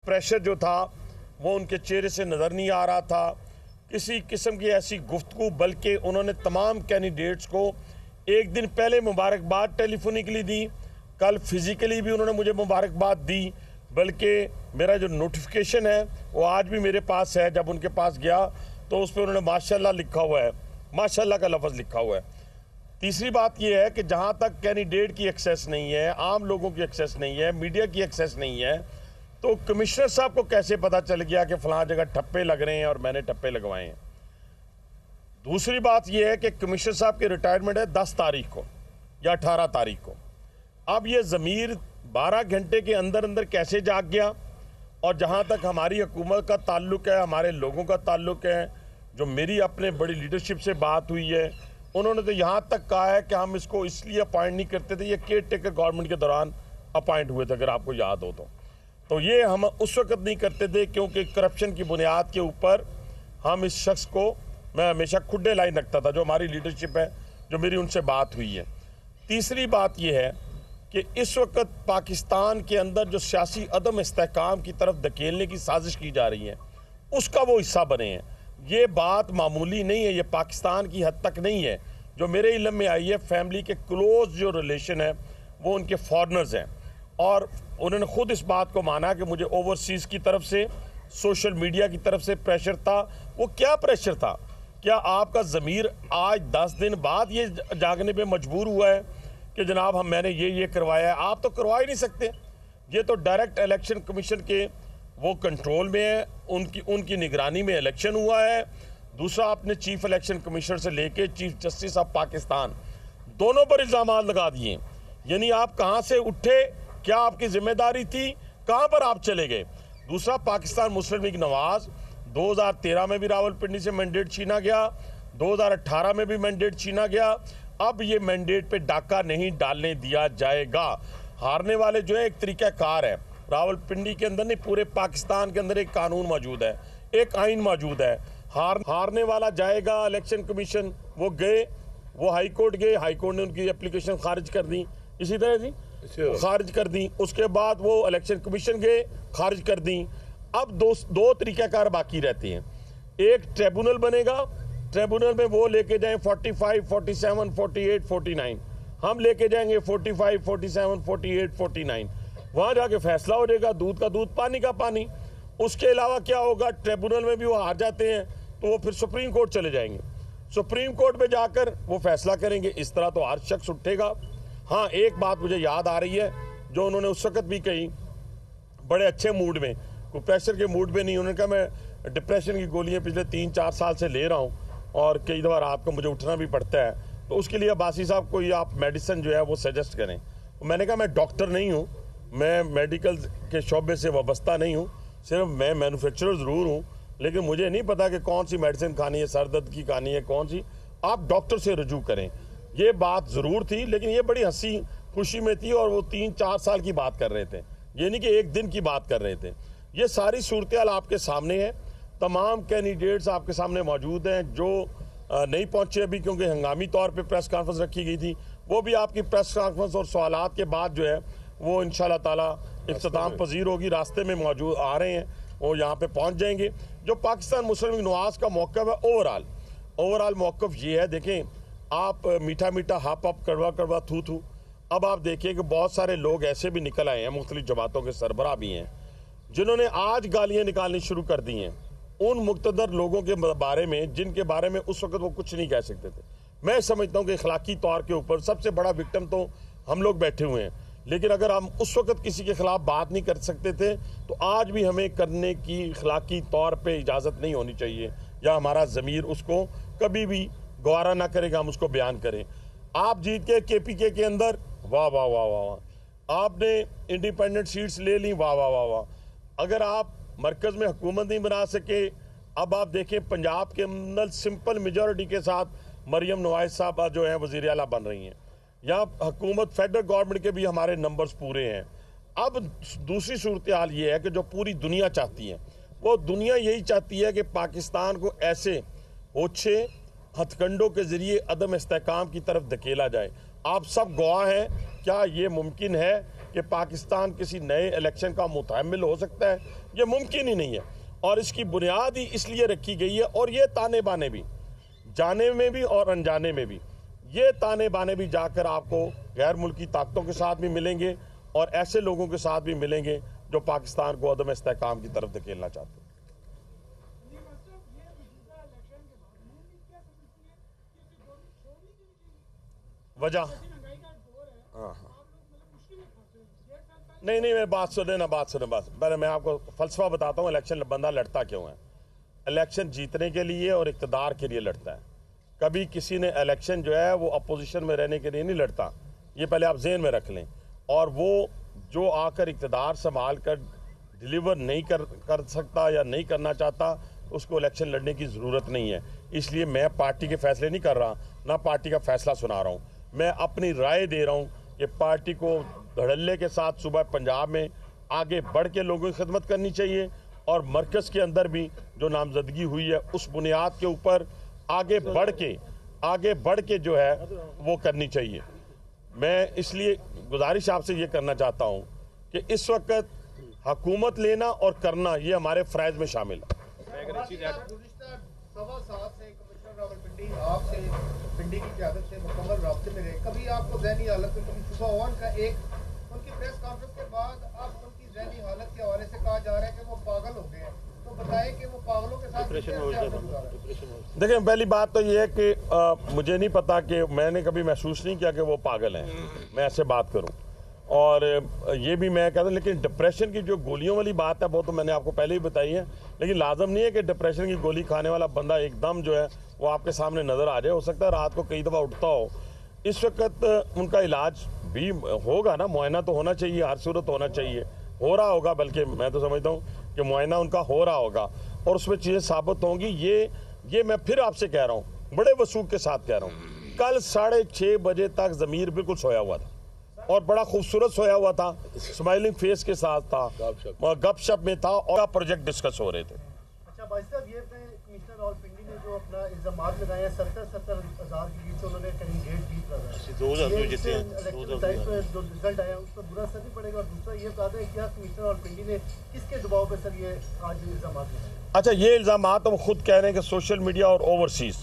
Pressure जो था वो उनके चेहरे से नज़र नहीं आ रहा था, किसी किस्म की ऐसी गुफ्तगू, बल्कि उन्होंने तमाम कैंडिडेट्स को एक दिन पहले मुबारकबाद टेलीफोनिकली दी, कल फिज़िकली भी उन्होंने मुझे मुबारकबाद दी, बल्कि मेरा जो नोटिफिकेशन है वो आज भी मेरे पास है। जब उनके पास गया तो उस पर उन्होंने माशाल्लाह लिखा हुआ है, माशाल्लाह का लफ्ज़ लिखा हुआ है। तीसरी बात यह है कि जहाँ तक कैंडिडेट की एक्सेस नहीं है, आम लोगों की एक्सेस नहीं है, मीडिया की एक्सेस नहीं है, तो कमिश्नर साहब को कैसे पता चल गया कि फलां जगह ठप्पे लग रहे हैं और मैंने ठप्पे लगवाए हैं। दूसरी बात यह है कि कमिश्नर साहब की रिटायरमेंट है 10 तारीख को या 18 तारीख को। अब ये ज़मीर 12 घंटे के अंदर अंदर कैसे जाग गया। और जहाँ तक हमारी हुकूमत का ताल्लुक़ है, हमारे लोगों का ताल्लुक़ है, जो मेरी अपने बड़ी लीडरशिप से बात हुई है, उन्होंने तो यहाँ तक कहा है कि हम इसको इसलिए अपॉइंट नहीं करते थे, ये केयर टेकर गवर्नमेंट के दौरान अपॉइंट हुए थे, अगर आपको याद हो तो ये हम उस वक्त नहीं करते थे क्योंकि करप्शन की बुनियाद के ऊपर हम इस शख्स को, मैं हमेशा खुड्डे लाइन रखता था, जो हमारी लीडरशिप है, जो मेरी उनसे बात हुई है। तीसरी बात यह है कि इस वक्त पाकिस्तान के अंदर जो सियासी अदम इस्तेहकाम की तरफ धकेलने की साजिश की जा रही है, उसका वो हिस्सा बने हैं। ये बात मामूली नहीं है, ये पाकिस्तान की हद तक नहीं है। जो मेरे इल्म में आई है, फैमिली के क्लोज जो रिलेशन है वो उनके फॉरेनर्स हैं, और उन्होंने ख़ुद इस बात को माना कि मुझे ओवरसीज़ की तरफ से, सोशल मीडिया की तरफ से प्रेशर था। वो क्या प्रेशर था? क्या आपका ज़मीर आज 10 दिन बाद ये जागने पे मजबूर हुआ है कि जनाब मैंने ये करवाया है? आप तो करवा ही नहीं सकते। ये तो डायरेक्ट इलेक्शन कमीशन के वो कंट्रोल में है, उनकी निगरानी में इलेक्शन हुआ है। दूसरा, आपने चीफ इलेक्शन कमिश्नर से लेके चीफ जस्टिस ऑफ पाकिस्तान दोनों पर इल्ज़ाम लगा दिए। यानी आप कहाँ से उठे, क्या आपकी जिम्मेदारी थी, कहाँ पर आप चले गए? दूसरा, पाकिस्तान मुस्लिम लीग नवाज 2013 में भी रावलपिंडी से मैंडेट छीना गया, 2018 में भी मैंडेट छीना गया। अब ये मैंडेट पे डाका नहीं डालने दिया जाएगा। हारने वाले जो है एक तरीक़ाकार है, रावलपिंडी के अंदर नहीं, पूरे पाकिस्तान के अंदर एक कानून मौजूद है, एक आइन मौजूद है। हारने वाला जाएगा इलेक्शन कमीशन, वो गए, वो हाई कोर्ट गए, हाई कोर्ट ने उनकी एप्लीकेशन खारिज कर दी, इसी तरह जी खारिज कर दी। उसके बाद वो इलेक्शन कमीशन गए, खारिज कर दी। अब दो तरीक़ाकार बाकी रहते हैं। एक ट्रिब्यूनल बनेगा, ट्रिब्यूनल में वो लेके जाएं 45, 47, 48, 49, हम लेके जाएंगे 45, 47, 48, 49। वहाँ जाके फैसला हो जाएगा, दूध का दूध, पानी का पानी। उसके अलावा क्या होगा, ट्रिब्यूनल में भी वो हार जाते हैं तो वो फिर सुप्रीम कोर्ट चले जाएंगे, सुप्रीम कोर्ट में जाकर वो फैसला करेंगे। इस तरह तो हर शख्स उठेगा। हाँ, एक बात मुझे याद आ रही है जो उन्होंने उस वक्त भी कही, बड़े अच्छे मूड में, कोई प्रेशर के मूड में नहीं। उन्होंने कहा मैं डिप्रेशन की गोलियां पिछले 3-4 साल से ले रहा हूं और कई दफ़ा रात को मुझे उठना भी पड़ता है, तो उसके लिए अब्बासी साहब कोई आप मेडिसिन जो है वो सजेस्ट करें। मैंने कहा मैं डॉक्टर नहीं हूँ, मैं मेडिकल के शोबे से वाबस्ता नहीं हूँ, सिर्फ मैं मैन्युफैक्चरर ज़रूर हूँ, लेकिन मुझे नहीं पता कि कौन सी मेडिसिन खानी है, सर दर्द की खानी है कौन सी, आप डॉक्टर से रजू करें। ये बात ज़रूर थी, लेकिन ये बड़ी हंसी खुशी में थी, और वो 3-4 साल की बात कर रहे थे, ये नहीं कि एक दिन की बात कर रहे थे। ये सारी सूरत हाल आपके सामने है, तमाम कैंडिडेट्स आपके सामने मौजूद हैं। जो नहीं पहुंचे अभी क्योंकि हंगामी तौर पे प्रेस कॉन्फ्रेंस रखी गई थी, वो भी आपकी प्रेस कॉन्फ्रेंस और सवालात के बाद जो है वो इंशाल्लाह ताला इख्तिताम पजीर होगी। रास्ते में मौजूद आ रहे हैं, वो यहाँ पे पहुँच जाएंगे। जो पाकिस्तान मुस्लिम लीग नवाज का मौक़िफ़ है, ओवरऑल मौक़िफ़ ये है, देखें आप मीठा मीठा हाप हाप कड़वा कड़वा थू थू। अब आप देखिए कि बहुत सारे लोग ऐसे भी निकल आए हैं, मुख्तलिफ जमातों के सरबराह भी हैं, जिन्होंने आज गालियाँ निकालनी शुरू कर दी हैं उन मुक़्तदर लोगों के बारे में जिनके बारे में उस वक्त वो कुछ नहीं कह सकते थे। मैं समझता हूँ कि अखलाकी तौर के ऊपर सबसे बड़ा विक्टिम तो हम लोग बैठे हुए हैं, लेकिन अगर हम उस वक्त किसी के खिलाफ बात नहीं कर सकते थे तो आज भी हमें करने की अखलाकी तौर पे इजाज़त नहीं होनी चाहिए, या हमारा ज़मीर उसको कभी भी गवारा ना करेगा हम उसको बयान करें। आप जीत के KPK के अंदर वाह वाह वाह वाह वाह, आपने इंडिपेंडेंट सीट्स ले ली, वाह वाह वाह वाह। अगर आप मरकज़ में हुकूमत नहीं बना सके, अब आप देखें पंजाब के अंदर सिंपल मेजॉरिटी के साथ मरियम नवाज साहब जो है वज़ीर आला बन रही हैं। यहाँ हुकूमत फेडरल गवर्नमेंट के भी हमारे नंबर्स पूरे हैं। अब दूसरी सूरत हाल ये है कि जो पूरी दुनिया चाहती है, वो दुनिया यही चाहती है कि पाकिस्तान को ऐसे ओछे हथकंडों के ज़रिए अदम इस्तेहकाम की तरफ धकेला जाए। आप सब गवाह हैं, क्या ये मुमकिन है कि पाकिस्तान किसी नए इलेक्शन का मुतहम्मिल हो सकता है, ये मुमकिन ही नहीं है। और इसकी बुनियाद ही इसलिए रखी गई है, और ये ताने बाने भी, जाने में भी और अनजाने में भी, ये ताने बाने भी जाकर आपको गैर मुल्की ताकतों के साथ भी मिलेंगे और ऐसे लोगों के साथ भी मिलेंगे जो पाकिस्तान को अदम इस्तेहकाम की तरफ धकेलना चाहते हैं। वजह नहीं, मैं बात सुने पहले मैं आपको फलसफा बताता हूँ। इलेक्शन बंदा लड़ता क्यों है? इलेक्शन जीतने के लिए और इक़्तिदार के लिए लड़ता है। कभी किसी ने इलेक्शन जो है वो अपोजिशन में रहने के लिए नहीं लड़ता, ये पहले आप ज़हन में रख लें। और वो जो आकर इक़्तिदार संभाल कर डिलीवर नहीं कर सकता या नहीं करना चाहता, उसको इलेक्शन लड़ने की ज़रूरत नहीं है। इसलिए मैं पार्टी के फैसले नहीं कर रहा, ना पार्टी का फैसला सुना रहा हूँ। मैं अपनी राय दे रहा हूँ कि पार्टी को धड़ल्ले के साथ सुबह पंजाब में आगे बढ़ के लोगों की खिदमत करनी चाहिए, और मरकज़ के अंदर भी जो नामजदगी हुई है उस बुनियाद के ऊपर आगे बढ़ के जो है वो करनी चाहिए। मैं इसलिए गुजारिश आपसे ये करना चाहता हूँ कि इस वक्त हुकूमत लेना और करना ये हमारे फ़राइज़ में शामिल है। आपसे पिंडी की क़यादत से मुकम्मल राब्ते में रहे, कभी आपको ज़हनी हालत में कभी सुबह ओवन का एक उनकी प्रेस कॉन्फ्रेंस के बाद अब उनकी ज़हनी हालत के हवाले से कहा जा रहा है कि वो पागल हो गए हैं, तो बताएं कि वो पागलों के साथ देखिए, पहली बात तो ये है कि मुझे नहीं पता कि मैंने कभी महसूस नहीं किया कि वो पागल हैं, मैं ऐसे बात करूं। और ये भी मैं कहता हूँ, लेकिन डिप्रेशन की जो गोलियों वाली बात है वो तो मैंने आपको पहले ही बताई है। लेकिन लाजम नहीं है कि डिप्रेशन की गोली खाने वाला बंदा एकदम जो है वो आपके सामने नज़र आ जाए। हो सकता है रात को कई दफ़ा उठता हो। इस वक्त उनका इलाज भी होगा ना, मुआयना तो होना चाहिए, हर सूरत होना चाहिए, हो रहा होगा। बल्कि मैं तो समझता हूँ कि मुआयना उनका हो रहा होगा और उसमें चीज़ें साबित होंगी। ये मैं फिर आपसे कह रहा हूँ, बड़े वसूख के साथ कह रहा हूँ, कल 6:30 बजे तक ज़मीर बिल्कुल सोया हुआ था और बड़ा खूबसूरत सोया हुआ था, स्माइलिंग फेस के साथ था, गपशप में था और प्रोजेक्ट डिस्कस हो रहे थे। अच्छा भाई साहब, ये कमिश्नर रावलपिंडी ने जो अपना इल्जामात लगाए हैं 70,000 की लीड से उन्होंने कैंडिडेट जीत रहा है, जो रिजल्ट आया उस पर बुरा असर नहीं पड़ेगा? और दूसरा ये बता दें, क्या कमिश्नर रावलपिंडी ने किसके दबाव पर सर ये आज इल्जामात लगाए? अच्छा, ये इल्जामात हम खुद कह रहे हैं कि सोशल मीडिया और ओवरसीज़।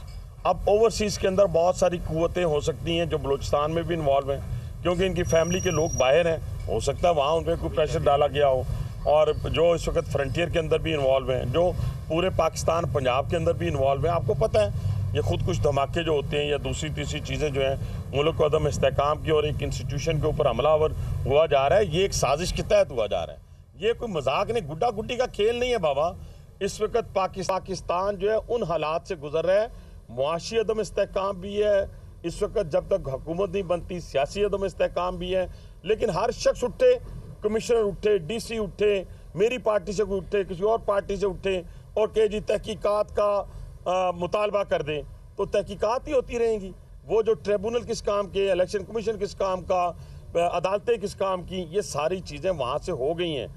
अब ओवरसीज़ के अंदर बहुत सारी कुव्वतें हो सकती हैं जो बलूचिस्तान में भी इन्वॉल्व हैं, क्योंकि इनकी फैमिली के लोग बाहर हैं, हो सकता है वहाँ उन पर कोई प्रेशर डाला गया हो। और जो इस वक्त फ्रंटियर के अंदर भी इन्वॉल्व हैं, जो पूरे पाकिस्तान पंजाब के अंदर भी इन्वॉल्व हैं। आपको पता है ये खुद कुछ धमाके जो होते हैं या दूसरी तीसरी चीज़ें जो हैं मुल्क को अदम इस्तेहकाम की और एक इंस्टीट्यूशन के ऊपर हमलावर हुआ जा रहा है, ये एक साजिश के तहत हुआ जा रहा है। ये कोई मजाक नहीं, गुड्डा गुड्डी का खेल नहीं है बाबा। इस वक्त पाकिस्तान जो है उन हालात से गुजर रहा है, मुआशी अदम इस्तेहकाम भी है इस वक्त, जब तक हुकूमत नहीं बनती सियासी अदम इस्तेहकाम भी है। लेकिन हर शख्स उठे, कमिश्नर उठे, DC उठे, मेरी पार्टी से कोई उठे, किसी और पार्टी से उठे और कहे जी तहकीकात का मुतालबा कर दें, तो तहकीकात ही होती रहेंगी। वो जो ट्रिब्यूनल किस काम के, इलेक्शन कमीशन किस काम का, अदालतें किस काम की, ये सारी चीज़ें वहाँ से हो गई हैं।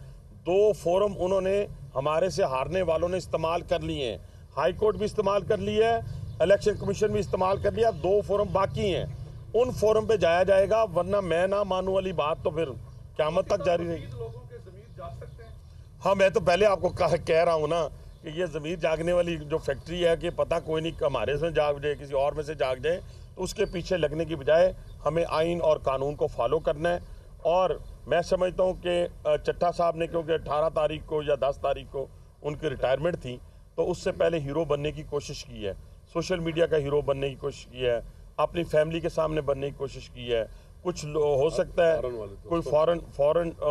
2 फोरम उन्होंने हमारे से हारने वालों ने इस्तेमाल कर लिए हैं, हाई कोर्ट भी इस्तेमाल कर लिया है, इलेक्शन कमीशन भी इस्तेमाल कर लिया। 2 फोरम बाकी हैं, उन फोरम पे जाया जाएगा, वरना मैं ना मानूं वाली बात तो फिर क़यामत तक जारी रहेगी। हाँ, मैं तो पहले आपको कह रहा हूँ ना कि ये ज़मीर जागने वाली जो फैक्ट्री है कि पता कोई नहीं हमारे से जाग जाए, किसी और में से जाग जाए, तो उसके पीछे लगने की बजाय हमें आइन और कानून को फॉलो करना है। और मैं समझता हूँ कि चट्टा साहब ने, क्योंकि 18 तारीख को या 10 तारीख को उनकी रिटायरमेंट थी, तो उससे पहले हीरो बनने की कोशिश की है, सोशल मीडिया का हीरो बनने की कोशिश की है, अपनी फैमिली के सामने बनने की कोशिश की है। कुछ हो सकता है कोई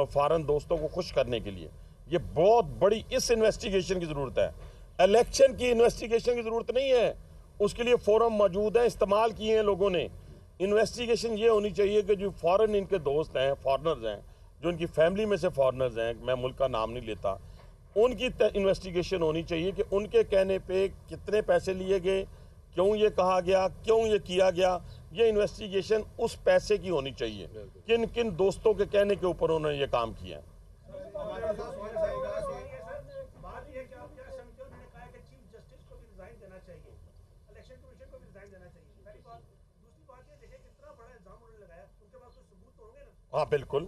फॉरेन दोस्तों को खुश करने के लिए। ये बहुत बड़ी इस इन्वेस्टिगेशन की ज़रूरत है, इलेक्शन की इन्वेस्टिगेशन की ज़रूरत नहीं है। उसके लिए फोरम मौजूद है, इस्तेमाल किए हैं लोगों ने। इन्वेस्टिगेशन ये होनी चाहिए कि जो फॉरेन इनके दोस्त हैं, फॉरनर्स हैं, जो इनकी फैमिली में से फॉरनर्स हैं, मैं मुल्क का नाम नहीं लेता, उनकी इन्वेस्टिगेशन होनी चाहिए कि उनके कहने पे कितने पैसे लिए गए, क्यों ये कहा गया, क्यों ये किया गया। ये इन्वेस्टिगेशन उस पैसे की होनी चाहिए, किन किन दोस्तों के कहने के ऊपर उन्होंने ये काम किया। हाँ बिल्कुल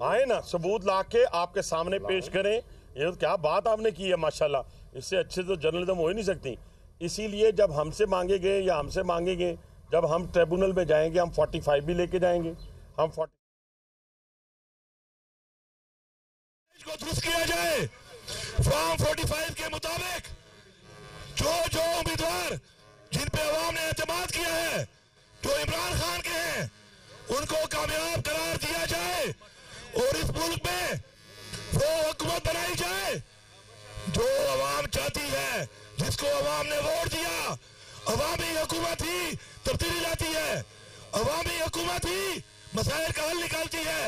आए ना, सबूत ला के आपके सामने पेश करें। ये तो क्या बात आपने की है माशाल्लाह, इससे अच्छे तो जर्नलिज्म हो ही नहीं सकती। इसीलिए जब हमसे मांगे गए या हमसे मांगेंगे, जब हम ट्रिब्यूनल में जाएंगे हम 45 भी लेके जाएंगे। हम 40 को दुरुस्त किया जाए। फॉर्म 45 के मुताबिक जो उम्मीदवार जिन पे अवाम ने एतमाद किया है, जो इमरान खान के हैं, उनको कामयाब करार दिया जाए और इस मुल्क में वो हुकूमत बनाई जाए जो अवाम चाहती है, जिसको अवाम ने वोट दिया। अवामी हुकूमत ही तब्दीली लाती है, अवामी हुकूमत ही मसाइल का हल निकालती है।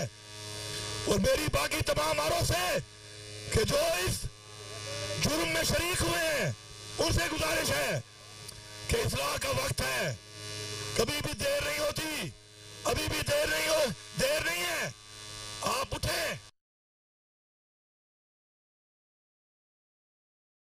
और मेरी बाकी तमाम आरोप से कि जो इस जुर्म में शरीक हुए हैं उनसे गुजारिश है कि इस्लाह का वक्त है, कभी भी देर नहीं होती, अभी भी देर नहीं है, आप उठें।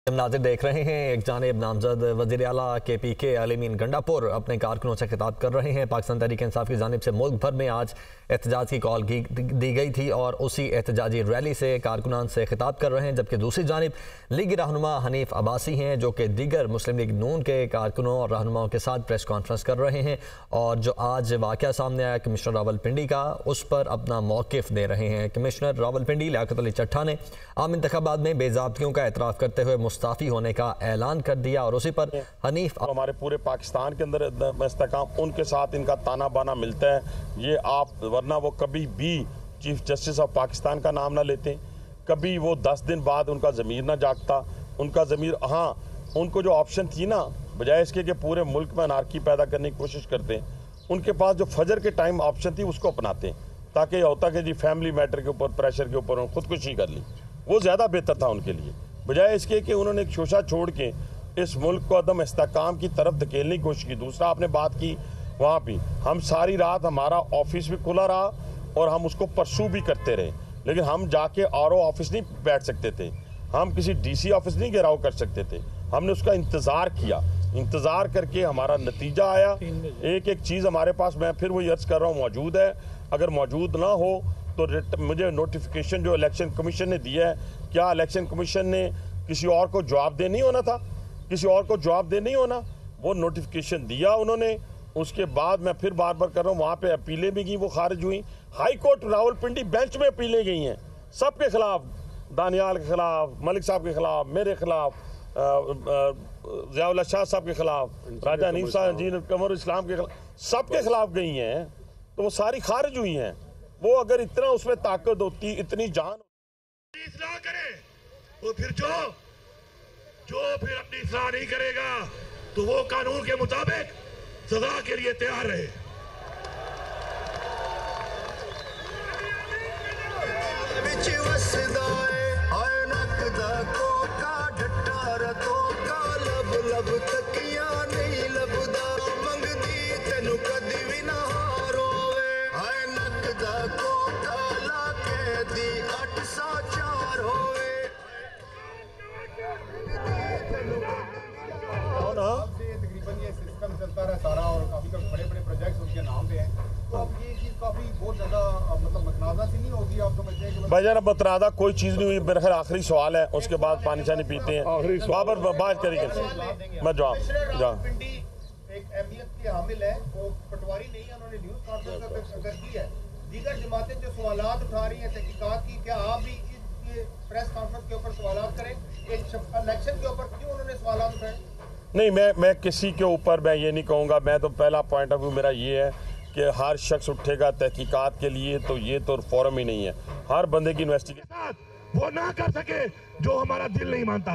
नाज़िर देख रहे हैं, एक जानिब नामजद वज़ीर आला KPK अलीमीन गंडापुर अपने कारकुनों से खिताब कर रहे हैं। पाकिस्तान तहरीक इंसाफ की जानिब से मुल्क भर में आज एहतजाज की कॉल दी गई थी और उसी एहतजाजी रैली से कारकुनान से खिताब कर रहे हैं। जबकि दूसरी जानिब लीगी रहनुमा हनीफ अब्बासी हैं जो कि दीगर मुस्लिम लीग नून के कारकुनों और रहनुमाओं के साथ प्रेस कॉन्फ्रेंस कर रहे हैं और जो आज वाक़या सामने आया कमिश्नर रावलपिंडी का, उस पर अपना मौक़िफ़ दे रहे हैं। कमिश्नर रावलपिंडी लियाकत अली चट्ठा ने आम इंतखाबात में बेज़ाब्तियों का एतराफ़ करते हुए मुस्ताफ़ी होने का ऐलान कर दिया और उसी पर हनीफ हमारे पूरे पाकिस्तान के अंदर इस्तेकाम उनके साथ इनका ताना बाना मिलता है। ये आप वरना वो कभी भी चीफ जस्टिस ऑफ पाकिस्तान का नाम ना लेते, कभी वो 10 दिन बाद उनका ज़मीर ना जागता, उनका ज़मीर। हाँ, उनको जो ऑप्शन थी ना, बजाय इसके कि पूरे मुल्क में अनारकी पैदा करने की कोशिश करते हैं, उनके पास जो फजर के टाइम ऑप्शन थी उसको अपनाते ताकि होता कि जी फैमिली मैटर के ऊपर प्रेशर के ऊपर खुदकुशी कर ली, वो ज़्यादा बेहतर था उनके लिए, बजाय इसके कि उन्होंने एक शोशा छोड़ के इस मुल्क को अदम इस्तेकाम की तरफ धकेलने की कोशिश की। दूसरा आपने बात की वहाँ भी, हम सारी रात हमारा ऑफिस भी खुला रहा और हम उसको परसू भी करते रहे, लेकिन हम जाके RO ऑफिस नहीं बैठ सकते थे, हम किसी DC ऑफिस नहीं घेराव कर सकते थे। हमने उसका इंतज़ार किया, इंतज़ार करके हमारा नतीजा आया। एक एक चीज़ हमारे पास, मैं फिर वही अर्ज़ कर रहा हूँ, मौजूद है। अगर मौजूद ना हो तो मुझे नोटिफिकेशन जो इलेक्शन कमीशन ने दिया है, क्या इलेक्शन कमीशन ने किसी और को जवाब दे नहीं होना था, किसी और को जवाब दे नहीं होना, वो नोटिफिकेशन दिया उन्होंने। उसके बाद मैं फिर बार बार कर रहा हूँ, वहाँ पे अपीलें भी की, वो खारिज हुई। हाई कोर्ट रावलपिंडी बेंच में अपीलें गई हैं सबके खिलाफ, दानियाल के खिलाफ, मलिक साहब के खिलाफ, मेरे खिलाफ, ज़ियाउल शाह साहब के खिलाफ, राजा हनीफ साहब, इंजीनियर कमर इस्लाम के खिलाफ, सबके खिलाफ गई हैं, तो वो सारी खारिज हुई हैं। वो अगर इतना उसमें ताकत होती, इतनी जान इस्लाह करे, तो फिर जो फिर अपनी इस्लाह नहीं करेगा तो वो कानून के मुताबिक सजा के लिए तैयार रहे। तकरीबन ये सिस्टम चलता रहा सारा और काफी बड़े प्रोजेक्ट्स उनके नाम पे हैं, तो अब ये चीज काफी बहुत ज्यादा मतलब मतनाज़ा सी नहीं होगी? आप समझते हैं कि भाईजान मतनाज़ा कोई चीज़ नहीं हुई। मेरे ख्याल आखिरी सवाल है, उसके बाद पानी शानी पीते हैं, बाबर बात करेंगे। मैं जवाब एक अहमियत की हामिल है, वो पटवारी नहीं है, उन्होंने न्यूज़ कॉन्फ्रेंस की है, दीगर जमातें जो सवालात उठा रही हैं तहकीकात की, क्या आप भी प्रेस कॉन्फ्रेंस के ऊपर सवालात करें? एक इलेक्शन के ऊपर क्यों उन्होंने सवालात उठाए? नहीं, मैं किसी के ऊपर मैं ये नहीं कहूँगा। मैं तो पहला पॉइंट ऑफ व्यू मेरा ये है कि हर शख्स उठेगा तहकीकात के लिए, तो ये तो फोरम ही नहीं है। हर बंदे की इन्वेस्टिगेशन वो ना कर सके जो हमारा दिल नहीं मानता।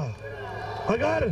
अगर